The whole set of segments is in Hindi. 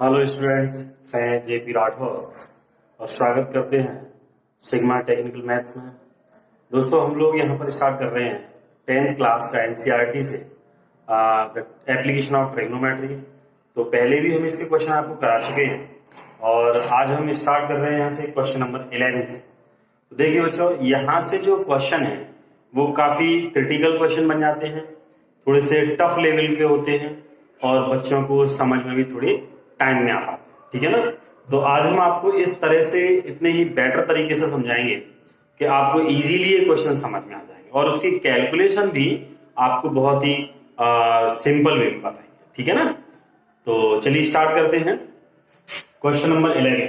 हेलो स्टूडेंट, मैं जेपी राठौर और स्वागत करते हैं सिग्मा टेक्निकल मैथ्स में। दोस्तों, हम लोग यहाँ पर स्टार्ट कर रहे हैं 10th क्लास का एनसीईआरटी से एप्लीकेशन ऑफ ट्रिग्नोमेट्री। तो पहले भी हम इसके क्वेश्चन आपको करा चुके हैं और आज हम स्टार्ट कर रहे हैं यहाँ से क्वेश्चन नंबर 11 से। तो देखिए बच्चों, यहाँ से जो क्वेश्चन है वो काफी क्रिटिकल क्वेश्चन बन जाते हैं, थोड़े से टफ लेवल के होते हैं और बच्चों को समझ में भी थोड़ी टाइम में आ पाते हैं। ठीक है ना। तो आज हम आपको इस तरह से इतने ही बेटर तरीके से समझाएंगे कि आपको इजीली ये क्वेश्चन समझ में आ जाएंगे और उसकी कैलकुलेशन भी आपको बहुत ही सिंपल वे में बताएंगे। ठीक है ना। तो चलिए स्टार्ट करते हैं। Question number 11।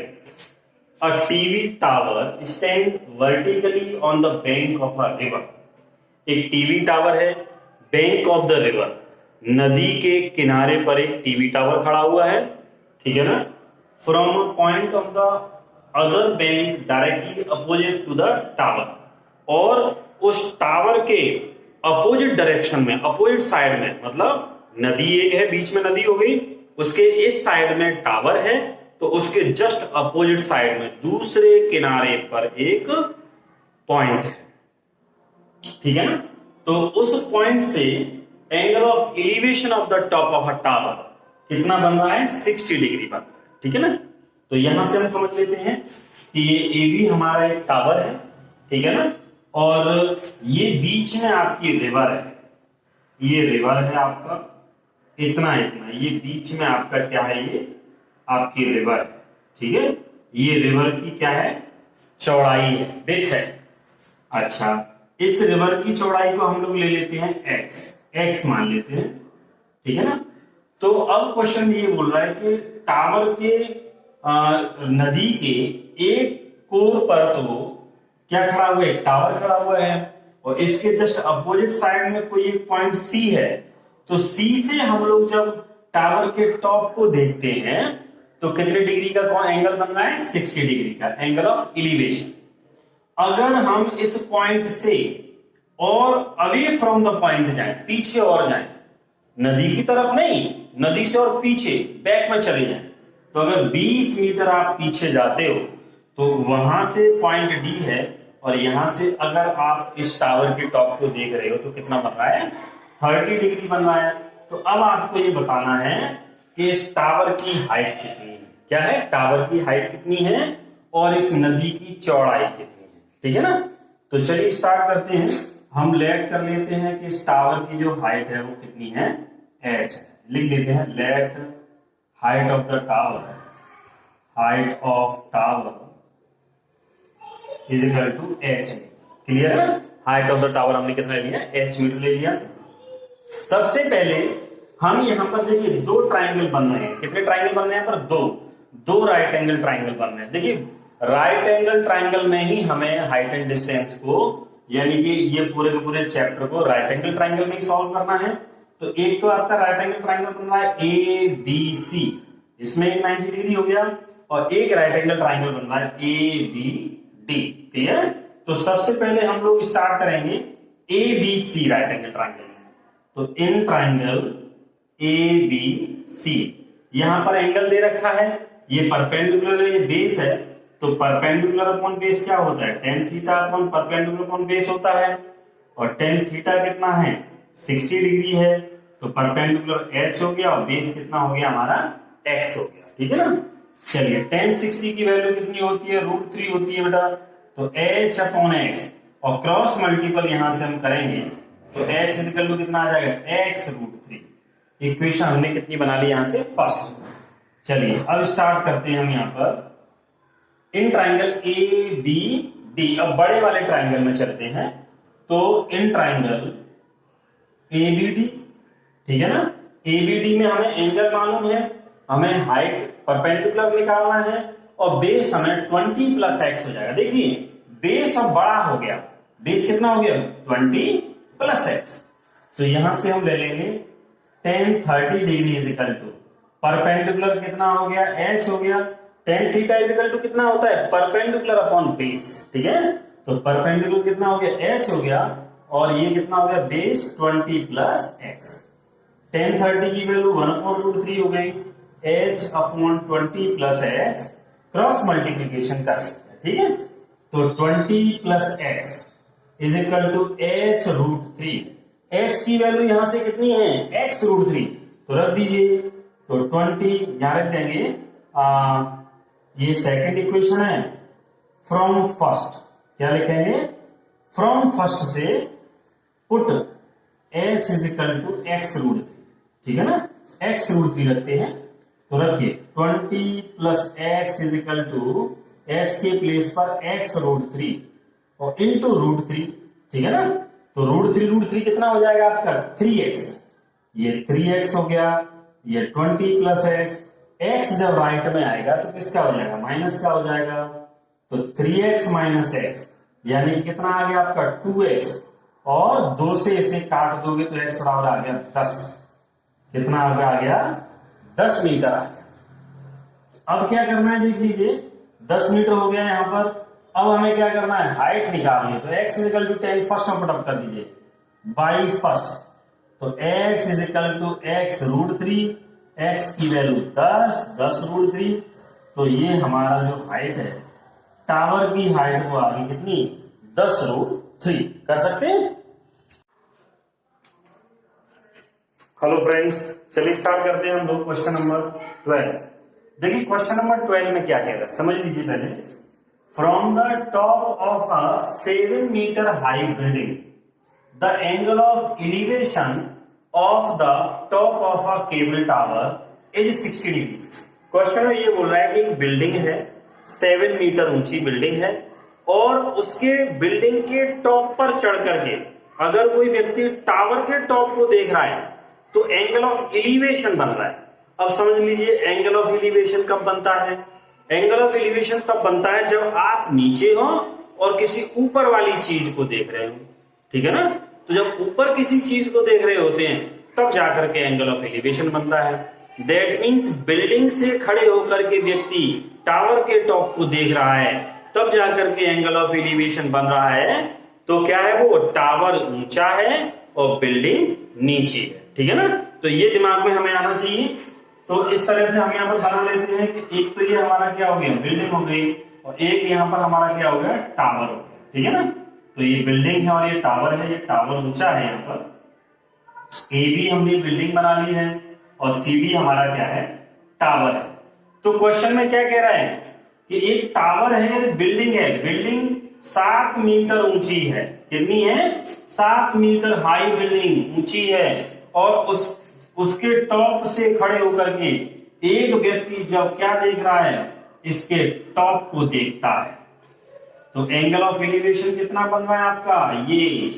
A TV tower stand vertically on the bank of a river. एक टीवी टावर है, बैंक ऑफ द रिवर, नदी के किनारे पर एक टीवी टावर खड़ा हुआ है। ठीक है ना। From a point of the other bank directly opposite to the tower, और उस टावर के अपोजिट डायरेक्शन में, अपोजिट साइड में, मतलब नदी एक है, बीच में नदी हो गई, उसके इस साइड में टावर है, तो उसके जस्ट अपोजिट साइड में दूसरे किनारे पर एक पॉइंट है। ठीक है ना। तो उस पॉइंट से angle of elevation of the top of a tower कितना बन रहा है? 60 डिग्री बन रहा है। ठीक है ना। तो यहां से हम समझ लेते हैं कि ये ए बी हमारा एक टावर है। ठीक है ना। और ये बीच में आपकी रिवर है, ये रिवर है आपका, इतना इतना, ये बीच में आपका क्या है? ये आपकी रिवर है। ठीक है। ये रिवर की क्या है? चौड़ाई है, विड्थ है। अच्छा, इस रिवर की चौड़ाई को हम लोग ले लेते हैं एक्स मान लेते हैं। ठीक है ना। तो अब क्वेश्चन ये बोल रहा है कि टावर के नदी के एक कोर पर तो क्या खड़ा हुआ है? टावर खड़ा हुआ है, और इसके जस्ट अपोजिट साइड में कोई एक पॉइंट सी है। तो सी से हम लोग जब टावर के टॉप को देखते हैं तो कितने डिग्री का कौन एंगल बन रहा है? 60 डिग्री का एंगल ऑफ एलिवेशन। अगर हम इस पॉइंट से और अवे फ्रॉम द पॉइंट जाएं, पीछे और जाएं, नदी की तरफ नहीं, नदी से और पीछे बैक में चले जाएं, तो अगर 20 मीटर आप पीछे जाते हो तो वहां से पॉइंट डी है, और यहां से अगर आप इस टावर के टॉप को देख रहे हो तो कितना बन रहा है? 30 डिग्री बन रहा है। तो अब आपको ये बताना है कि इस टावर की हाइट कितनी है। क्या है? टावर की हाइट कितनी है और इस नदी की चौड़ाई कितनी है। ठीक है ना। तो चलिए स्टार्ट करते हैं। हम लेट कर लेते हैं कि इस टावर की जो हाइट है वो कितनी है? h। लिख लेते हैं let height of the tower, height of tower is equal to h। Clear है? हाइट ऑफ द टावर हमने कितना ले लिया? h मीटर ले लिया। सबसे पहले हम यहां पर देखिए दो ट्राइंगल बन रहे हैं। कितने ट्राइंगल बन रहे हैं? पर दो राइट एंगल ट्राइंगल बन रहे हैं। देखिए राइट एंगल ट्राइंगल में ही हमें हाइट एंड डिस्टेंस को, यानी कि ये पूरे के पूरे चैप्टर को राइट एंगल ट्राइंगल में ही सॉल्व करना है। तो एक तो आपका राइट एंगल ट्राइंगल बन रहा है ए बी सी, इसमें एक 90 डिग्री हो गया, और एक राइट एंगल ट्राइंगल बन रहा है ए बी डी। क्लियर? तो सबसे पहले हम लोग स्टार्ट करेंगे A B C right angle triangle में। तो इन ट्राइंगल ए बी सी, यहां पर एंगल दे रखा है, ये परपेंडिकुलर है, ये बेस है। तो परपेंडिकुलर अपॉन बेस क्या होता है? tan theta upon perpendicular upon base होता है, और tan थीटा कितना है? 60 डिग्री है। तो परपेंडिकुलर h हो गया और बेस कितना हो गया हमारा? x हो गया। ठीक है ना। चलिए tan 60 की वैल्यू कितनी होती है? √3 होती है बेटा। तो h अपॉन x, और क्रॉस मल्टीपल यहां से हम करेंगे तो h इक्वल टू कितना आ जाएगा? x √3। इक्वेशन हमने कितनी बना ली यहां से? फर्स्ट। चलिए अब स्टार्ट करते हैं हम यहां पर in triangle A B D. अब बड़े वाले ट्राइंगल में चलते हैं। तो in triangle A B D, ठीक है ना। ए बी डी में हमें एंगल मालूम है, हमें हाइट परपेंडिकुलर निकालना है, और बेस हमें 20 प्लस एक्स हो जाएगा। देखिए बेस अब बड़ा हो गया, बेस कितना हो गया? 20 प्लस एक्स। तो यहां से हम ले लेंगे tan 30 degree is equal to perpendicular कितना हो गया? h हो गया। tan theta is equal to कितना होता है? Perpendicular upon base. ठीक है। तो परपेंडिकुलर कितना हो गया? h हो गया, और ये कितना हो गया? Base 20 plus x. tan 30 की वैल्यू 1/√3 हो गई। h upon 20 plus x cross multiplication कर सकते हैं, ठीक है। तो 20 plus x is equal to h root 3। x की वैल्यू यहां से कितनी है, x रूट 3, तो रख दीजिए। तो 20 यहां रख देंगे। ये सेकंड इक्वेशन है। फ्रॉम फर्स्ट क्या लिखेंगे, फ्रॉम फर्स्ट से put h is equal to x root 3, ठीक है ना। x रूट 3 रखते हैं, तो रखिए 20 plus x is equal to h के प्लेस पर x रूट 3 और इंटू रूट 3, ठीक है ना। तो रूट 3 कितना हो जाएगा आपका 3x, ये 3x हो गया, ये 20 प्लस x जब राइट में आएगा तो किसका हो जाएगा, माइनस का हो जाएगा। तो 3x माइनस x यानी कि कितना आ गया आपका 2x, और 2 से इसे काट दोगे तो x बराबर आ गया 10। कितना आ गया 10 मीटर आ गया। अब क्या करना है देख लीजिए, 10 मीटर हो गया यहां पर। अब हमें क्या करना है, हाइट निकालनी है। तो x is equal to 10 first हम पुटअप कर दीजिए बाई फर्स्ट। तो x is equal to x root 3, x की वैल्यू 10 रूट 3। तो ये हमारा जो हाइट है, टावर की हाइट वो आ गई कितनी, 10 रूट 3। कर सकते हैं। हेलो फ्रेंड्स, चलिए स्टार्ट करते हैं हम लोग क्वेश्चन नंबर 12। देखिए क्वेश्चन नंबर 12 में क्या कह रहा है, समझ लीजिए पहले। From the top of a 7 metre high building the angle of elevation of the top of a cable tower is 60 डिग्री। क्वेश्चन में ये बोल रहा है कि एक बिल्डिंग है, 7 मीटर ऊंची बिल्डिंग है, और उसके बिल्डिंग के टॉप पर चढ़ करके अगर कोई व्यक्ति टावर के टॉप को देख रहा है तो एंगल ऑफ एलिवेशन बन रहा है। अब समझ लीजिए एंगल ऑफ एलिवेशन कब बनता है, एंगल ऑफ एलिवेशन तब बनता है जब आप नीचे हो और किसी ऊपर वाली चीज को देख रहे हो, ठीक है ना। तो जब ऊपर किसी चीज को देख रहे होते हैं तब जाकर के एंगल ऑफ एलिवेशन बनता है। दैट मीन्स बिल्डिंग से खड़े होकर के व्यक्ति टावर के टॉप को देख रहा है तब जाकर के एंगल ऑफ एलिवेशन बन रहा है। तो क्या है, वो टावर ऊंचा है और बिल्डिंग नीचे है, ठीक है ना। तो ये दिमाग में हमें आना चाहिए। तो इस तरह से हम यहाँ पर बना लेते हैं कि एक तो ये हमारा क्या हो गया, बिल्डिंग हो गई, और एक यहाँ पर हमारा क्या हो गया, टावर हो गया, ठीक है ना। तो ये बिल्डिंग है और ये टावर है, ये टावर ऊंचा है। यहाँ पर ए बी हमने बिल्डिंग बना ली है और सी डी हमारा क्या है, टावर है। तो क्वेश्चन में क्या कह रहा है कि एक टावर है, बिल्डिंग है, बिल्डिंग 7 मीटर ऊंची है। कितनी है, 7 मीटर हाई बिल्डिंग ऊंची है, और उसके टॉप से खड़े होकर के एक व्यक्ति जब क्या देख रहा है, इसके टॉप को देखता है। तो एंगल ऑफ एलिवेशन कितना बन रहा है आपका, ये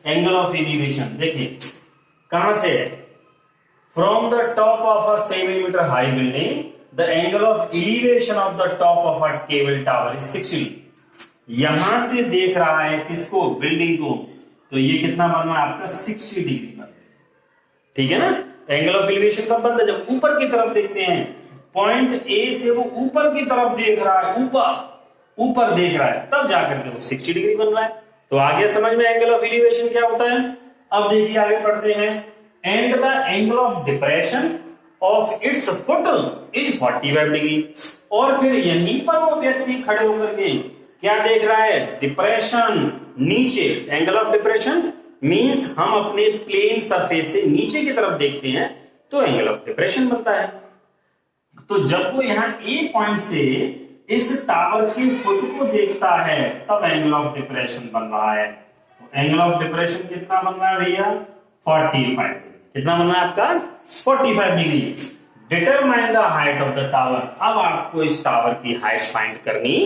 एंगल ऑफ एलिवेशन देखिए कहां से है, from the top of a 7 metre high building the angle of elevation of the top of a cable tower is 60। यहां से देख रहा है किसको, बिल्डिंग को, तो ये कितना बन रहा है आपका 60 डिग्री बन रहा है, ठीक है ना। एंगल ऑफ एलिवेशन कब बनता है, जब ऊपर की तरफ देखते हैं, पॉइंट ए से वो ऊपर की तरफ देख रहा है, ऊपर देख रहा है, तब जाकर के वो 60 डिग्री बन रहा है। तो आगे समझ में एंगल ऑफ एलिवेशन क्या होता है। अब देखिए आगे पढ़ते हैं। And the angle of depression of its foot is 45 degree. और फिर यहीं पर वो व्यक्ति खड़े होकर के क्या देख रहा है, डिप्रेशन नीचे। एंगल ऑफ डिप्रेशन मींस हम अपने प्लेन सरफेस से नीचे की तरफ देखते हैं तो एंगल ऑफ डिप्रेशन बनता है। तो जब वो यहाँ ए पॉइंट से इस टावर के फुट को देखता है तब एंगल ऑफ डिप्रेशन बन रहा है। तो एंगल ऑफ डिप्रेशन कितना बन रहा है भैया, 45। कितना बन रहा है आपका 45 degree. Determine the height of the tower. अब आपको इस टावर की हाइट फाइंड करनी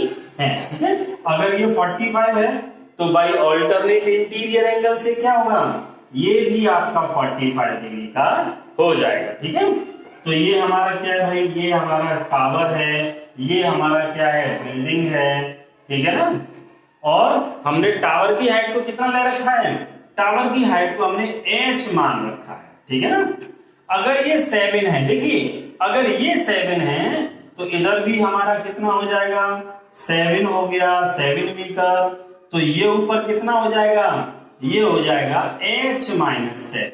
है, ठीक है। अगर ये 45 है तो बाई ऑल्टरनेट इंटीरियर एंगल से क्या होगा, ये भी आपका 45 डिग्री का हो जाएगा, ठीक है। तो ये हमारा क्या है भाई, ये हमारा टावर है, ये हमारा क्या है, बिल्डिंग है, ठीक है ना। और हमने टावर की हाइट को कितना ले रखा है, टावर की हाइट को हमने h मान रखा है, ठीक है ना। अगर ये 7 है, देखिए अगर ये 7 है तो इधर भी हमारा कितना हो जाएगा, 7 हो गया, 7 मीटर। तो ये ऊपर कितना हो जाएगा, ये हो जाएगा h माइनस 7,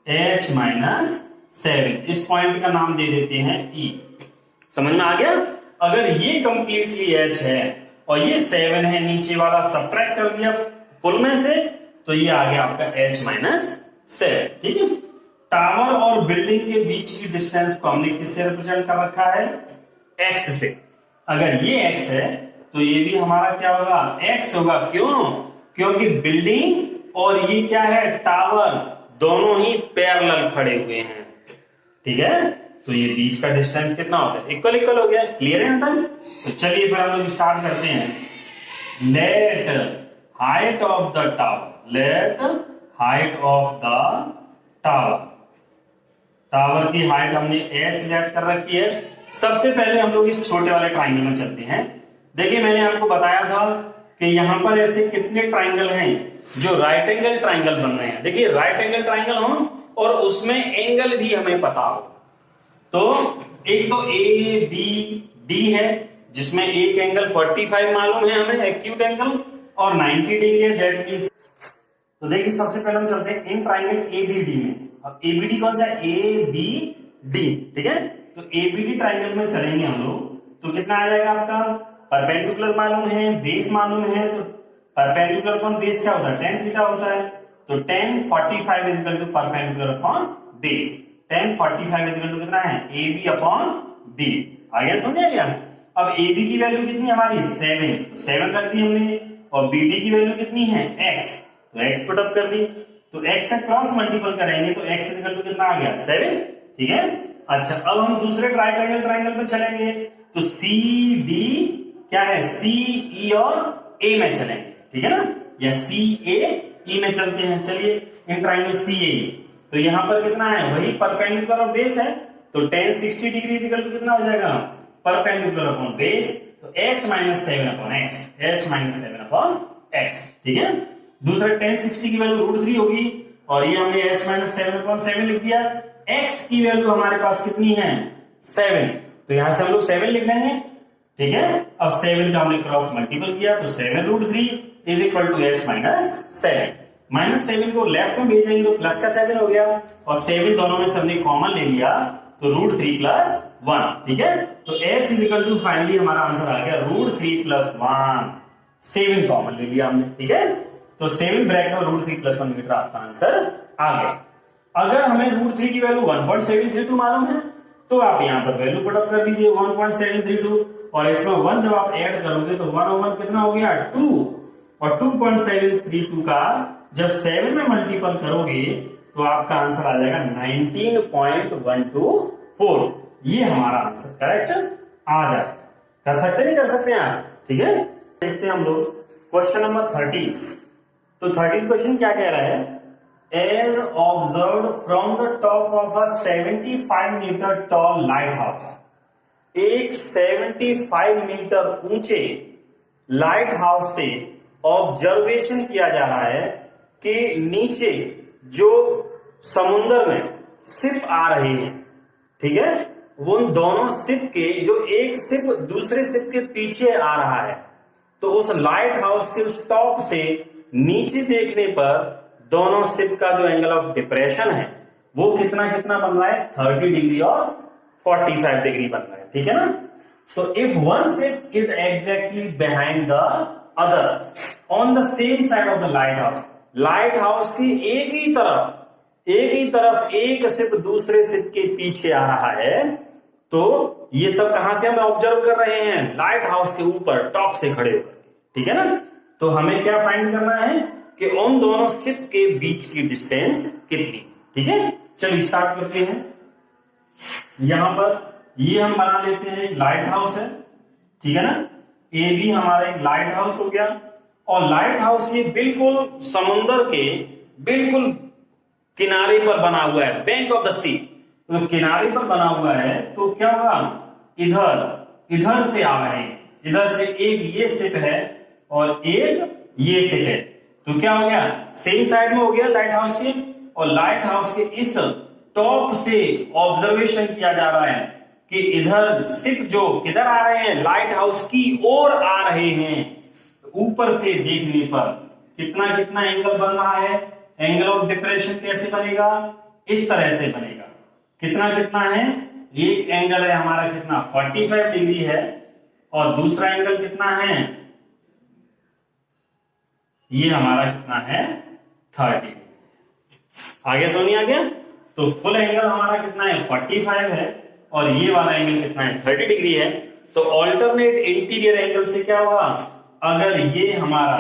h माइनस 7। इस पॉइंट का नाम दे देते हैं E। समझ में आ गया? अगर ये कंप्लीटली H है और ये 7 है, नीचे वाला सब्ट्रैक्ट कर दिया फुल में से, तो ये आ गया आपका H माइनस 7। ठीक है। टावर और बिल्डिंग के बीच की डिस्टेंस को हमने किससे रिप्रेजेंट कर रखा है? X से। अगर ये X है तो ये भी हमारा क्या होगा? X होगा। क्यों? क्योंकि बिल्डिंग और ये क्या है? टावर, दोनों ही पैरेलल खड़े हुए हैं। ठीक है, तो ये बीच का डिस्टेंस कितना होता है? इक्वल इक्वल हो गया। क्लियर है ना? तो चलिए फिर हम लोग स्टार्ट करते हैं। Let height of the tower, late height of the tower, tower की हाइट हमने h लेट कर रखी है। सबसे पहले हम लोग इस छोटे वाले ट्राइंगल में चलते हैं। देखिए मैंने आपको बताया था कि यहां पर ऐसे कितने ट्राइंगल हैं जो राइट एंगल ट्राइंगल बन रहे हैं। देखिए राइट एंगल ट्राइंगल हो और उसमें एंगल भी हमें पता हो, तो एक तो ए बी डी है जिसमें एक एंगल 45 मालूम है हमें, एक्यूट एंगल, और 90 डिग्री है, दैट मींस। तो देखिए सबसे पहले हम चलते हैं इन ट्राइंगल एबीडी में। अब एबीडी कौन सा है? A B D. ठीक है, तो एबीडी ट्राइंगल में चलेंगे हम लोग तो कितना आ जाएगा आपका? परपेंडिकुलर मालूम है, बेस मालूम है, तो परपेंडिकुलर अपॉन बेस क्या होता है? tan थीटा होता है। तो tan 45 is equal to perpendicular upon base. tan 45 is equal to कितना है? AB upon B। आगे समझ गया? अब AB की वैल्यू कितनी है हमारी? 7, तो 7 रख दी हमने, और BD की वैल्यू कितनी है? X, तो X पुट अप कर दी। तो X से क्रॉस मल्टीपल करेंगे तो X इज इक्वल टू कितना आ गया? 7। ठीक है, अच्छा अब हम दूसरे राइट एंगल ट्राइंगल पे चलेंगे तो CD क्या है? CE और A में चलेंगे। ठीक है ना, या CAE में चलते हैं। चलिए इन ट्राइंगल CAE, तो यहां पर कितना है? वही परपेंडिकुलर और बेस है, तो tan 60 डिग्री इक्वल टू कितना हो जाएगा? परपेंडिकुलर अपॉन बेस, तो h minus 7 upon x, h minus 7 upon x। ठीक है, दूसरा tan 60 की वैल्यू √3 होगी, और ये हमने h माइनस 7 अपॉन 7 लिख दिया। x की वैल्यू हमारे पास कितनी है? 7, तो यहां से हम लोग 7 लिख लेंगे। ठीक है, अब 7 का हमने क्रॉस मल्टीपल किया तो 7√3 is equal to h minus 7। Minus 7 को लेफ्ट में भेजेंगे तो प्लस का 7 हो गया, और 7 दोनों में से हमने कॉमन ले लिया तो √3 प्लस 1। ठीक है, तो h is equal to finally हमारा आंसर आ गया √3 प्लस 1। 7 कॉमन ले लिया हमने। ठीक है, तो 7 ब्रैकेट में √3 प्लस 1 मीटर आपका आंसर आ गया। अगर हमें √3 की वैल्यू 1.732 मालूम है तो आप यहां पर वैल्यू पुट अप कर दीजिए 1.732, और इसमें 1 जब आप ऐड करोगे तो 1 और 1 कितना हो गया? 2, और 2.732 का जब 7 में मल्टीपल करोगे तो आपका आंसर आ जाएगा 19.124। ये हमारा आंसर करेक्ट आ जाए। कर सकते नहीं कर सकते आप? ठीक है, देखते हैं हम लोग क्वेश्चन नंबर 30। तो 30 क्वेश्चन क्या कह रहा है? As observed from the top of a 75 metre tall light house, एक 75 मीटर ऊंचे लाइट हाउस से ऑब्जर्वेशन किया जा रहा है कि नीचे जो समुद्र में शिप आ रहे हैं, ठीक है, वो उन दोनों शिप के जो एक शिप दूसरे शिप के पीछे आ रहा है, तो उस लाइट हाउस के उस टॉप से नीचे देखने पर दोनों शिप का जो एंगल ऑफ डिप्रेशन है वो कितना कितना बन रहा है? 30 डिग्री और 45 डिग्री बन रहा है। ठीक है ना, so if one ship is exactly behind the other on the same side of the lighthouse, light house की एक ही तरफ एक शिप दूसरे शिप के पीछे आ रहा है, तो ये सब कहां से हम ऑब्जर्व कर रहे हैं? लाइट हाउस के ऊपर टॉप से खड़े होकर। ठीक है ना, तो हमें क्या फाइंड करना है कि उन दोनों शिप के बीच की डिस्टेंस कितनी। ठीक है, चलिए स्टार्ट करते हैं। यहां पर ये हम बना लेते हैं एक लाइट हाउस है। ठीक है ना, ए बी हमारा एक लाइट हाउस हो गया, और लाइट हाउस ये बिल्कुल समुद्र के बिल्कुल किनारे पर बना हुआ है, बैंक ऑफ द सी। तो किनारे पर बना हुआ है तो क्या होगा? इधर से आ रहे हैं, इधर से एक ये शिप है और एक ये शिप है, तो क्या हो गया? सेम साइड में हो गया लाइट हाउस के, और लाइट हाउस के इस टॉप से ऑब्जर्वेशन किया जा रहा है कि इधर शिप जो किधर आ रहे हैं? लाइट हाउस की ओर आ रहे हैं। ऊपर से देखने पर कितना कितना एंगल बन रहा है? एंगल ऑफ डिप्रेशन कैसे बनेगा? इस तरह से बनेगा। कितना कितना है, एक एंगल है हमारा कितना 45 डिग्री है और दूसरा एंगल कितना है, ये हमारा कितना है 30 डिग्री। आगे सोनी आ गया। तो फुल एंगल हमारा कितना है 45 है और ये वाला एंगल कितना है 30 डिग्री है। तो ऑल्टरनेट इंटीरियर एंगल से क्या होगा, अगर ये हमारा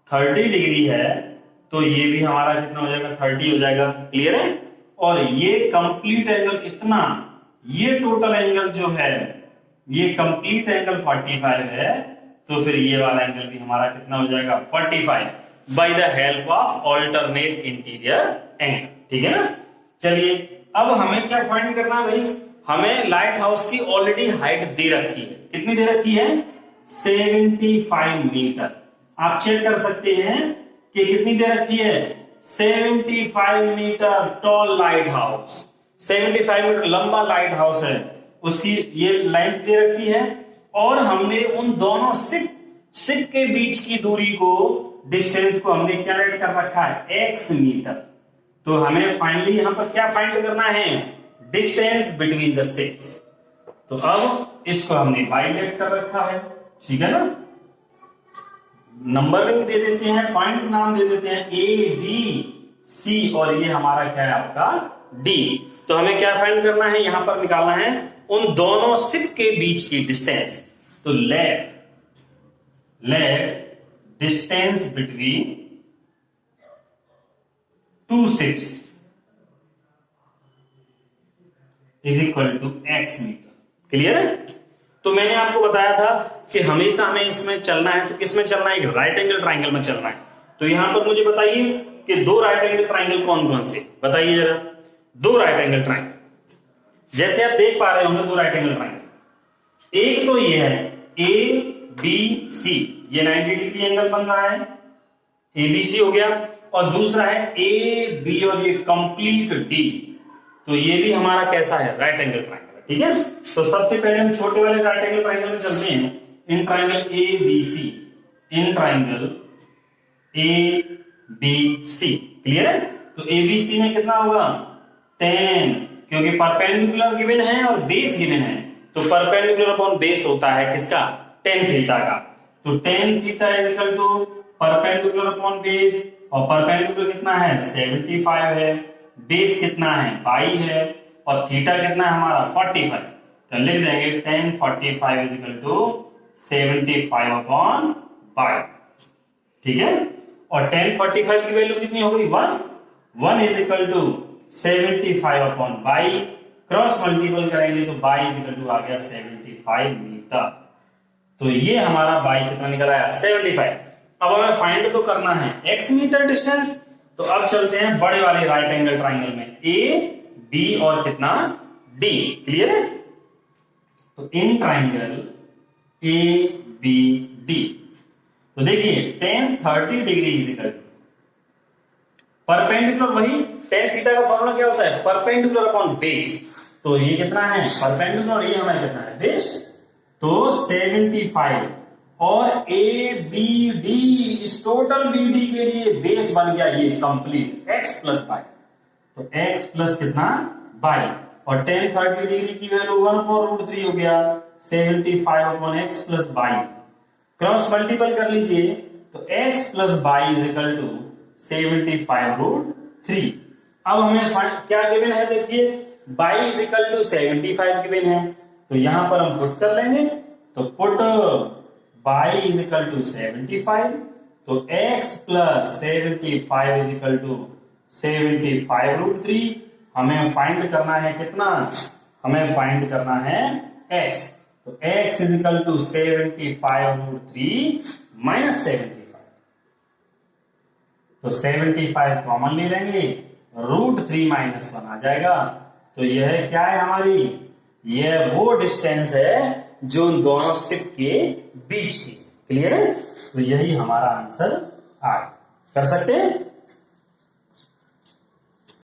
30 डिग्री है तो ये भी हमारा कितना हो जाएगा 30 हो जाएगा। क्लियर है। और ये कंप्लीट एंगल इतना, ये टोटल एंगल जो है ये कंप्लीट एंगल 45 है, तो फिर ये वाला एंगल भी हमारा कितना हो जाएगा 45 by the help of alternate interior angle. ठीक है ना। चलिए अब हमें क्या फाइंड करना है भाई, हमें लाइट हाउस की ऑलरेडी हाइट दे रखी है। कितनी दे रखी है 75 मीटर। आप चेक कर सकते हैं कि कितनी दे रखी है 75 metre tall light house, 75 metre लंबा लाइट हाउस है, उसकी ये लेंथ दे रखी है। और हमने उन दोनों शिप के बीच की दूरी को, डिस्टेंस को हमने क्या रेट कर रखा है x मीटर। तो हमें फाइनली यहां पर क्या फाइंड करना है, डिस्टेंस बिटवीन द शिप्स। तो अब इसको हमने y लेट कर रखा है। ठीक है ना। नंबरिंग दे देते हैं, पॉइंट नाम दे देते हैं A B C और ये हमारा क्या है आपका D। तो हमें क्या फाइंड करना है, यहां पर निकालना है उन दोनों शिप के बीच की डिस्टेंस। तो let distance between two ships is equal to x metre. Clear है। तो मैंने आपको बताया था कि हमेशा हमें इसमें चलना है, तो किसमें चलना है, राइट एंगल ट्राइंगल में चलना है। तो यहां पर मुझे बताइए कि दो राइट एंगल ट्राइंगल कौन कौन से, बताइए जरा। दो राइट एंगल ट्राइंगल जैसे आप देख पा रहे होंगे, दो राइट एंगल ट्राइंगल, एक तो ये है ABC, ये 90 डिग्री एंगल बन रहा है, ABC हो गया। और दूसरा है AB और ये कंप्लीट D, तो ये भी हमारा कैसा है राइट एंगल ट्राइंगल। ठीक है। तो सबसे पहले हम छोटे वाले राइट एंगल ट्राइंगल में चलते हैं, in triangle ABC, in triangle ABC। Clear है। तो ABC में कितना होगा 10, क्योंकि परपेंडिकुलर गिवन है और बेस गिवन है, तो परपेंडिकुलर अपॉन बेस होता है किसका, tan थीटा का। तो tan theta is equal to perpendicular upon base, और परपेंडिकुलर कितना है 75 है, बेस कितना है 22 है, और थीटा कितना है हमारा 45। तो लिख देंगे tan 45 is equal to 75 upon 22। ठीक है। और tan 45 की वैल्यू कितनी हो गई 1 is equal to 75 upon 22, cross multiple करेंगे तो 22 इज इक्वल टू आ गया 75 मीटर। तो ये हमारा 22 कितना निकल आया 75। अब हमें फाइंड तो करना है x मीटर डिस्टेंस। तो अब चलते हैं बड़े वाले राइट एंगल ट्राइंगल में, A B और कितना D। क्लियर है। तो इन ट्राइंगल ABD, तो देखिए tan 30 degree is equal to perpendicular, वही tan थीटा का फॉर्मूला क्या होता है परपेंडिकुलर अपॉन बेस। तो ये कितना है परपेंडिकुलर और ये हमारा कितना है बेस, तो 75। और ABD इस टोटल BD के लिए बेस बन गया ये कंप्लीट x प्लस 22। तो x प्लस कितना 22, और tan 30 डिग्री की वैल्यू 1/√3 हो गया 75 upon x plus 22। Cross multiple कर लीजिए तो x plus 22 is equal to 75√3। अब हमें क्या गिवन है, देखिए 22 इज इक्वल टू 75 गिवन है, तो यहां पर हम पुट कर लेंगे। तो पुट 22 इज इक्वल टू 75, तो x plus 75 is equal to 75√3। हमें फाइंड करना है कितना, हमें फाइंड करना है x। तो x is equal to 75√3 minus 75। तो 75 कॉमन ले लेंगे, √3 माइनस 1 आ जाएगा। तो यह क्या है हमारी, यह वो डिस्टेंस है जो दोनों शिप के बीच की। क्लियर है। तो यही हमारा आंसर आ, कर सकते हैं।